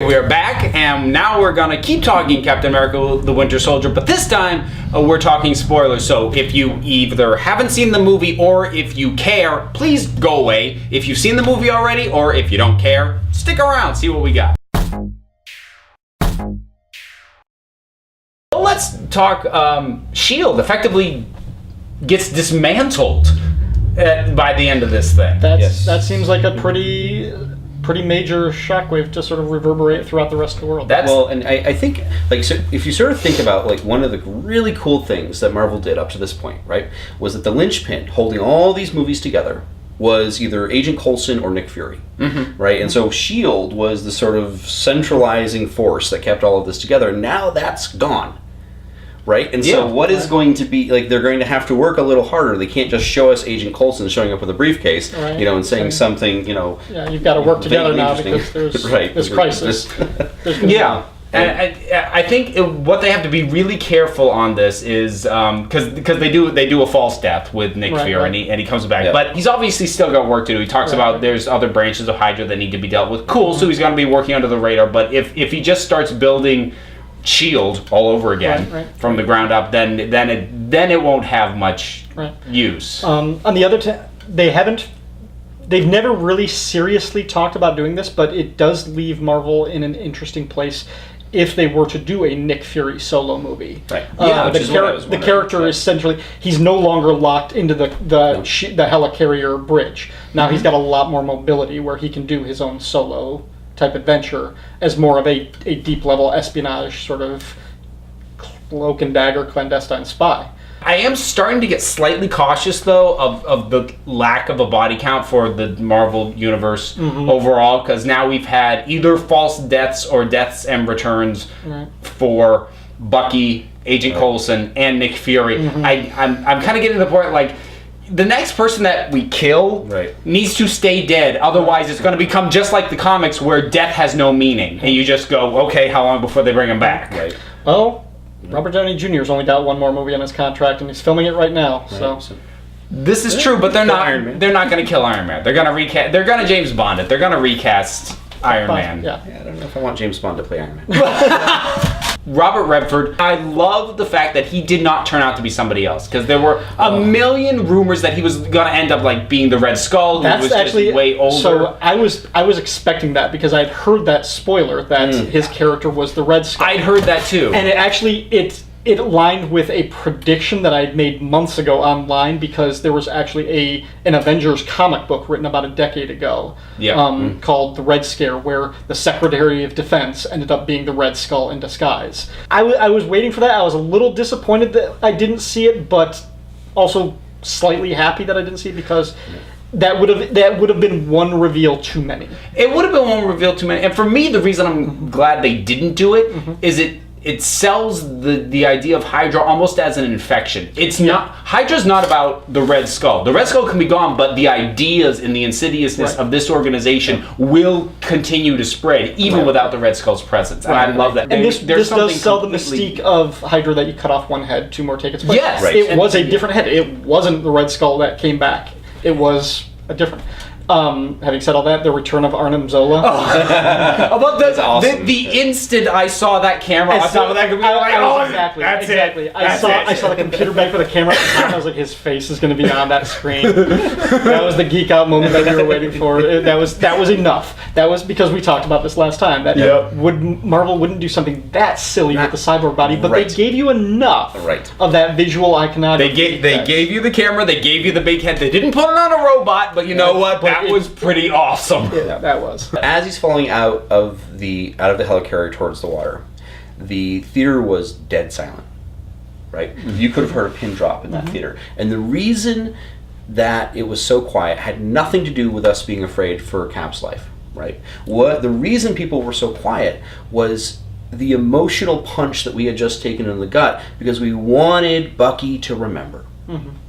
We're back, and now we're going to keep talking Captain America the Winter Soldier, but this time we're talking spoilers. So if you either haven't seen the movie or if you care, please go away. If you've seen the movie already or if you don't care, stick around, see what we got. Well, let's talk S.H.I.E.L.D. effectively gets dismantled by the end of this thing. That seems like a pretty major shockwave to sort of reverberate throughout the rest of the world. And I think, like, so if you sort of think about, like, one of the really cool things that Marvel did up to this point, right, was that the linchpin holding all these movies together was either Agent Coulson or Nick Fury, right? And so S.H.I.E.L.D. was the sort of centralizing force that kept all of this together. Now that's gone. Right? And so what is going to be, like, they're going to have to work a little harder. They can't just show us Agent Coulson showing up with a briefcase, and saying something, Yeah, you've got to work together now because there's this crisis. And I think what they have to be really careful on this is because they do a false death with Nick Fury and he comes back, but he's obviously still got work to do. He talks about there's other branches of Hydra that need to be dealt with. Cool, so he's going to be working under the radar. But if he just starts building S.H.I.E.L.D. all over again from the ground up, then it won't have much use. On the other they've never really seriously talked about doing this, but it does leave Marvel in an interesting place if they were to do a Nick Fury solo movie. The character is essentially, he's no longer locked into the helicarrier bridge. Now he's got a lot more mobility where he can do his own solo type adventure as more of a deep level espionage sort of cloak and dagger clandestine spy. I am starting to get slightly cautious though of the lack of a body count for the Marvel universe overall, because now we've had either false deaths or deaths and returns for Bucky, Agent Coulson, and Nick Fury. I'm kind of getting to the point, like, the next person that we kill needs to stay dead. Otherwise, it's going to become just like the comics where death has no meaning. And you just go, okay, how long before they bring him back? Well, Robert Downey Jr.'s only got one more movie on his contract, and he's filming it right now. So this is true, but they're not going to kill Iron Man. They're going to recast. They're going to James Bond it. They're going to recast Iron Man. Yeah, I don't know if I want James Bond to play Iron Man. Robert Redford, I love the fact that he did not turn out to be somebody else, because there were a million rumors that he was going to end up like being the Red Skull, who was actually just way older. So I was expecting that because I'd heard that spoiler that his character was the Red Skull. I'd heard that too, and it aligned with a prediction that I had made months ago online, because there was actually an Avengers comic book written about a decade ago called The Red Scare, where the Secretary of Defense ended up being the Red Skull in disguise. I was waiting for that. I was a little disappointed that I didn't see it, but also slightly happy that I didn't see it, because that would have been one reveal too many. It would have been one reveal too many. And for me, the reason I'm glad they didn't do it is it sells the idea of Hydra almost as an infection. It's not, Hydra's not about the Red Skull. The Red Skull can be gone, but the ideas and the insidiousness of this organization will continue to spread, even without the Red Skull's presence. And I love that. And this does sell the mystique of Hydra, that you cut off one head, two more take its place. Yes. It was a different head. It wasn't the Red Skull that came back. It was a different... having said all that, the return of Arnim Zola. Awesome. The instant I saw that camera on top of that computer, exactly. I saw the computer back for the camera, and I was like, his face is going to be on that screen. That was the geek out moment that we were waiting for. That was enough. That was because we talked about this last time. That Marvel wouldn't do something that silly with the cyborg body, but they gave you enough of that visual iconography. They gave you the camera. They gave you the big head. They didn't put it on a robot, but you know what? That was pretty awesome. Yeah, that was. As he's falling out of the helicarrier towards the water, the theater was dead silent. Right? You could have heard a pin drop in that theater. And the reason that it was so quiet had nothing to do with us being afraid for Cap's life. Right? The reason people were so quiet was the emotional punch that we had just taken in the gut, because we wanted Bucky to remember.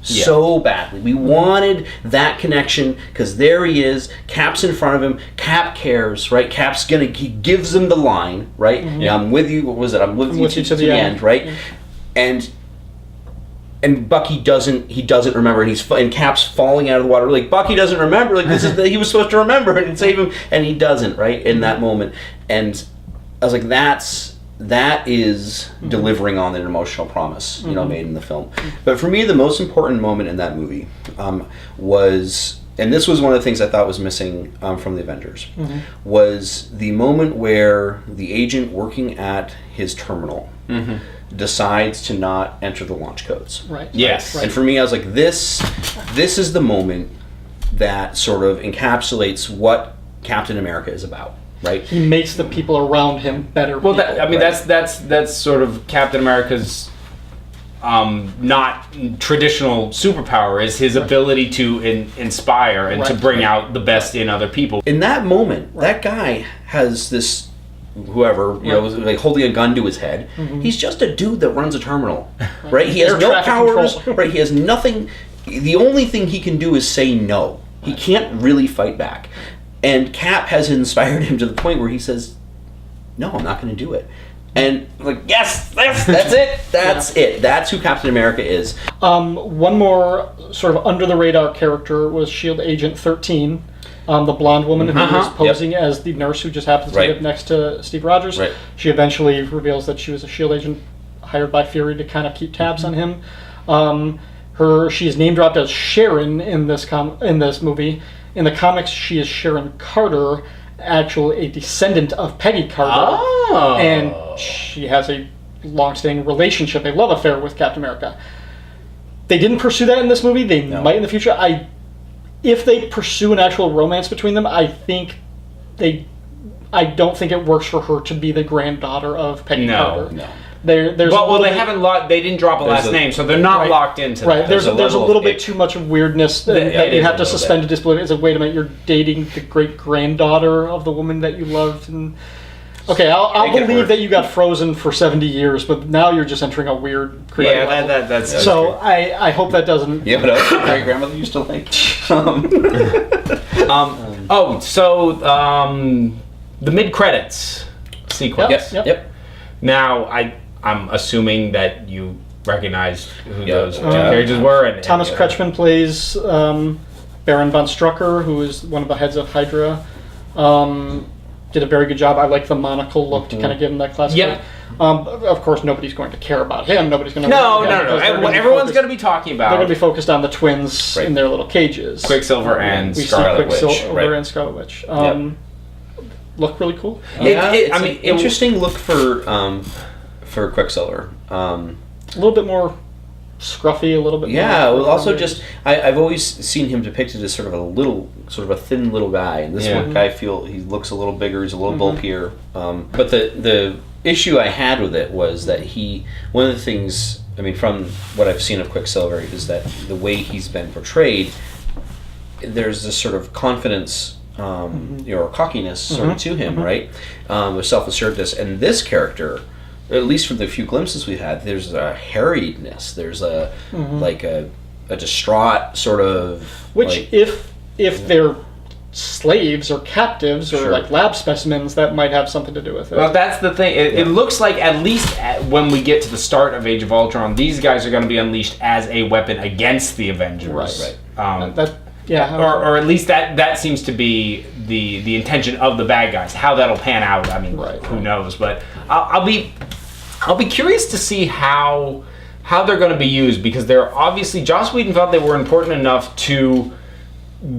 So badly. We wanted that connection, because there he is, Cap's in front of him, Cap cares, right? He gives him the line, right? I'm with you, what was it? I'm with you to the end, right? And Bucky doesn't remember, and Cap's falling out of the water, like, Bucky doesn't remember, like, this is he was supposed to remember and save him, and he doesn't, right? In that moment. And I was like, that is delivering on an emotional promise, made in the film. But for me, the most important moment in that movie was, and this was one of the things I thought was missing from the Avengers, was the moment where the agent working at his terminal decides to not enter the launch codes. Right. Yes. Right. And for me, I was like, this is the moment that sort of encapsulates what Captain America is about. Right. He makes the people around him better. Well, people. that's sort of Captain America's not traditional superpower, is his ability to inspire and to bring out the best in other people. In that moment, that guy has this, whoever, like holding a gun to his head. He's just a dude that runs a terminal, right? He has no powers, right? He has nothing. The only thing he can do is say no. He can't really fight back. And Cap has inspired him to the point where he says, no, I'm not going to do it. And like, yes, that's it. That's it. That's who Captain America is. One more sort of under-the-radar character was S.H.I.E.L.D. Agent 13, the blonde woman who was posing as the nurse who just happens to live next to Steve Rogers. Right. She eventually reveals that she was a S.H.I.E.L.D. agent hired by Fury to kind of keep tabs on him. She is name-dropped as Sharon in this movie. In the comics, she is Sharon Carter, actually a descendant of Peggy Carter. Oh. And she has a long-standing relationship, a love affair with Captain America. They didn't pursue that in this movie. They might in the future. If they pursue an actual romance between them, I don't think it works for her to be the granddaughter of Peggy Carter. No. They didn't drop a last name, so they're not locked into that. Right, there's a little bit too much of weirdness that you have to suspend a disbelief. It's like, wait a minute, you're dating the great-granddaughter of the woman that you loved. And okay, I'll believe that you got frozen for 70 years, but now you're just entering a weird creative level. That's so I hope that doesn't... Yeah, but my great-grandmother used to like... the mid-credits sequence. Yep. Now, I'm assuming that you recognized who those two characters were. And Thomas Kretschmann plays Baron von Strucker, who is one of the heads of Hydra. Did a very good job. I like the monocle look to kind of give him that classic. Yep. Of course, nobody's going to care about him. Nobody's going to... No. Everyone's going to be talking about... They're going to be focused on the twins in their little cages. Quicksilver and we Scarlet Witch. Quicksilver and Scarlet Witch. Look really cool. Interesting look for Quicksilver. A little bit more scruffy, a little bit more... Yeah, well, also just... I've always seen him depicted as sort of a thin little guy. And this one, I feel he looks a little bigger, he's a little bulkier. But the issue I had with it was that one of the things, from what I've seen of Quicksilver, is that the way he's been portrayed, there's this sort of confidence... or cockiness sort of to him, right? With self-assuredness. And this character, at least from the few glimpses we had, there's a harriedness. There's a a distraught sort of... Which, if they're slaves or captives or like lab specimens, that might have something to do with it. Well, that's the thing. It looks like, at least when we get to the start of Age of Ultron, these guys are going to be unleashed as a weapon against the Avengers. Right. Or at least that seems to be the intention of the bad guys. How that'll pan out, who knows? But I'll be curious to see how they're going to be used, because they're obviously, Joss Whedon felt they were important enough to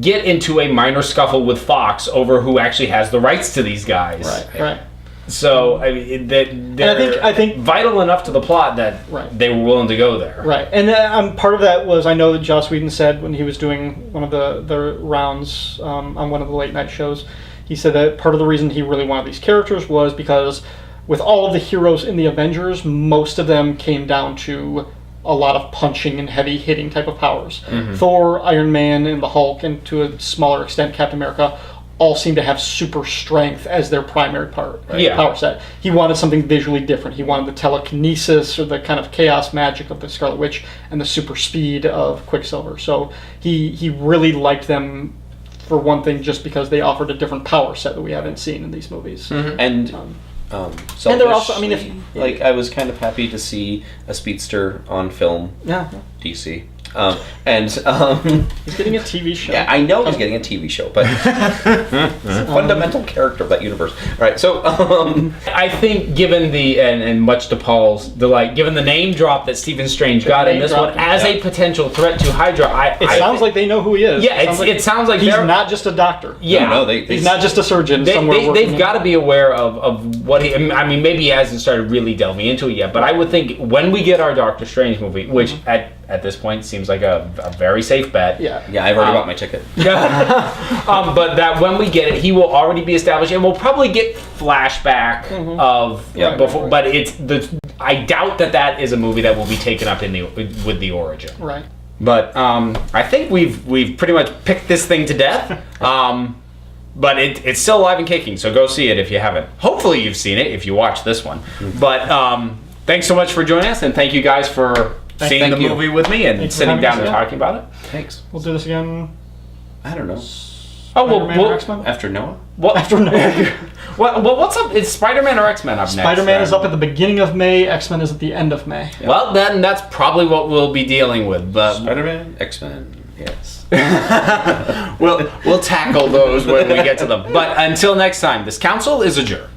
get into a minor scuffle with Fox over who actually has the rights to these guys. Right. So they're I think vital enough to the plot that they were willing to go there. Right, and part of that was, I know that Joss Whedon said when he was doing one of the rounds on one of the late night shows, he said that part of the reason he really wanted these characters was because with all of the heroes in the Avengers, most of them came down to a lot of punching and heavy hitting type of powers. Thor, Iron Man, and the Hulk, and to a smaller extent Captain America, all seem to have super strength as their primary power set. He wanted something visually different. He wanted the telekinesis or the kind of chaos magic of the Scarlet Witch and the super speed of Quicksilver. So he really liked them, for one thing, just because they offered a different power set that we haven't seen in these movies. And they're also, I was kind of happy to see a speedster on film. Yeah. DC. He's getting a TV show. Yeah, I know he's getting a TV show, but he's a fundamental character of that universe. All right, so I think, given the and much to Paul's delight, given the name drop that Stephen Strange got in this one as a potential threat to Hydra, it sounds like they know who he is. Yeah, it sounds like he's not just a doctor. Yeah, no, he's not just a surgeon. They've got to be aware of what he. I mean, maybe he hasn't started really delving into it yet, but I would think when we get our Doctor Strange movie, which at this point seems like a very safe bet. Yeah, I've already bought my ticket. But that when we get it, he will already be established, and we'll probably get flashback of before. But I doubt that is a movie that will be taken up with the origin. Right. But I think we've pretty much picked this thing to death. But it's still alive and kicking, so go see it if you haven't. Hopefully you've seen it if you watch this one. But thanks so much for joining us, and thank you guys for seeing the movie with me and sitting down and talking about it. Thanks. We'll do this again. I don't know. After Noah? Well, after Noah. What's up? Is Spider-Man or X-Men up next? Spider-Man is up at the beginning of May. X-Men is at the end of May. Yeah. Well, then that's probably what we'll be dealing with. But Spider-Man, X-Men, yes. We'll tackle those when we get to them. But until next time, this council is adjourned.